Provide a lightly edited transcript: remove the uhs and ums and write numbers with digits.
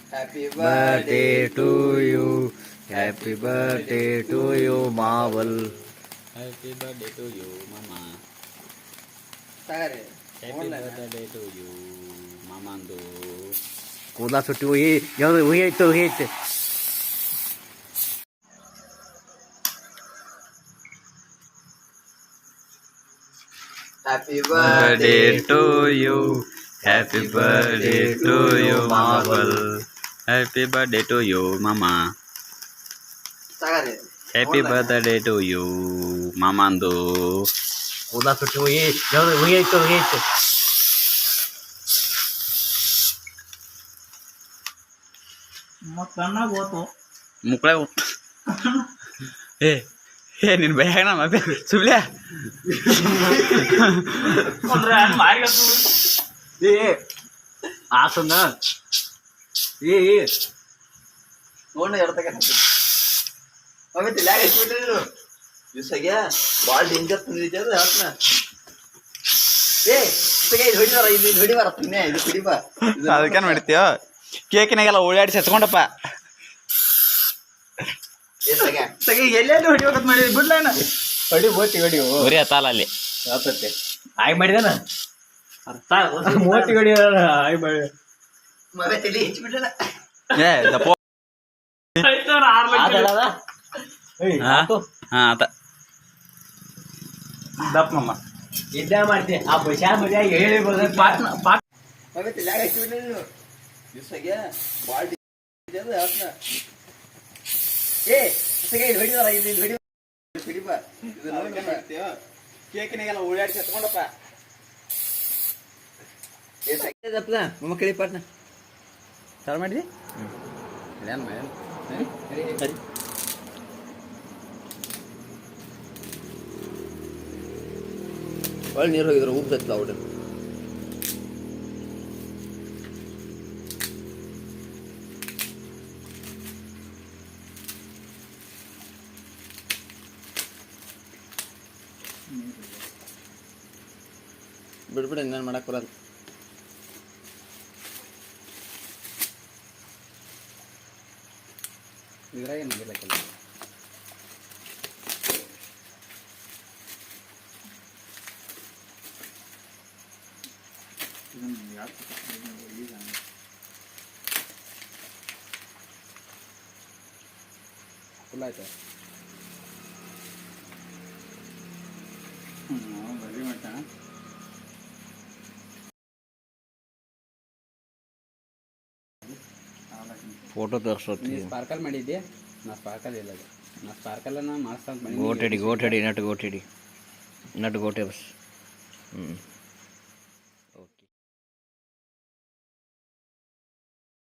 Happy birthday to you. Happy birthday to you, Marvel. Happy birthday to you, Mama. Sagare. Happy birthday to you, Mamandu. ಕೂದಲ ಸುಟ್ಟಿ ಹೋಗಿ ಯಾವ್ದು ಹೋಯ್ತು ಹೋಯ್ತು. Happy birthday to you. Happy birthday to you, Marvel. Happy birthday to you, Mama. Sagare. Happy birthday to you, Mamandu. ಕೂದಲ ಸುಟ್ಟಿ ಹೋಗಿ ಯಾವ್ದು ಹೋಯ್ತು ಹೋಯ್ತು. ಮುಕ್ಕಳೆ ಏ ನಿನ್ ಭಯ ಮತ್ತೆ ಸುಳ್ಯ ಆಸನ್ನ ನೋಡ ಎಡ್ತಕ್ಕ ಮತ್ತೆ ಲ್ಯಾಗ್ ಹಚ್ಬಿಟ್ರಿ ನೀವು ದಿವ್ಸಗೆ ಭಾಳ ಡೇಂಜರ್ ತಂದಿದ್ದ ಹಾಕ್ನ ಹೊಡಿವಾರ ಇಲ್ಲಿ ಹೊಡಿವಾರ ತಿನ್ನೆ ಇದು ಕುಡಿಬಾ ಅದಕ್ಕೇನು ಮಾಡ್ತೀಯೋ ಕೇಕಿನಾಗೆಲ್ಲ ಓಡಾಡಿಸಿ ಹಚ್ಕೊಂಡಪ್ಪ ಎಲ್ಲೆಲ್ಲಿ ಹೊಡಿಬೇಕಂತ ಮಾಡಿದ್ವಿ ಬಿಡ್ಲೇನ ಹೊಡಿ ಬೋಟಿ ಹೊಡಿ ಬರೀ ಅತ್ತಾಲ ಅಲ್ಲಿ ಆತತ್ತೆ ಆಯ್ ಮಾಡಿದಾನ ಮೋಟಿ ಹೊಡಿ ಆಯ್ ಮಾಡಿ ಮಗ ತಲೆ ಹೆಚ್ಚಿಬಿಡ್ಲ ಏ ದಪ್ಪ ಹಾ ಆತ ದಪ್ಪ ಮಮ್ಮ ಇದ್ದ ಮಾಡ್ತಿ ಆ ಬಶಾ ಮಜಾಗಿ ಹೇಳಿ ಪಾಟ್ ಪಾಟ್ ಮಗ ತಲೆ ಹೆಚ್ಚಿಬಿಡ್ಲ ನೀನು ದಿವ್ಸಗೆ ಭಾಳ ಹಾಕ್ನ ಹೊಡಿವಾರ ಇಲ್ಲಿ ಹೊಡಿ ಕುಡಿಬಾ ಕೇಕಿನಾಗೆಲ್ಲ ಓಡಾಡಿಸಿ ಹಚ್ಕೊಂಡಪ್ಪ ಮಮ್ಮ ಕಳಿ ಪಾಟ್ನ ಚಾಲು ಮಾಡಿದಿ ಒಳ್ಳೆ ನೀರು ಹೋಗಿದ್ರು ಉಪ್ಪತ್ತಲ್ಲ ಅವ್ರ ಬಿಡ್ಬಿಡ ಇನ್ನೇನು ಮಾಡಕ್ ಬರಲ್ಲ ಇದ್ರಾಗ ಏನು ಆಗಿರ್ಬೇಕಲ್ಲ ಫುಲ್ ಆಯ್ತಾ ಬರೀ ಮಟ್ಟ ಫೋಟೋ ತೋರಿಸೋತಿ ಸ್ಪಾರ್ಕಲ್ ಮಾಡಿದ್ದೆ ನಾ ಸ್ಪಾರ್ಕಲ್ ಇಲ್ಲ ಅದು ನಾ ಸ್ಪಾರ್ಕಲನ್ನು ಮಾಡಿಸ್ತಾ ಗೋಟೆಡಿ ನಟ್ ಗೋಟೆಡಿ ನಟ್ ಗೋಟೆ ಬಸ್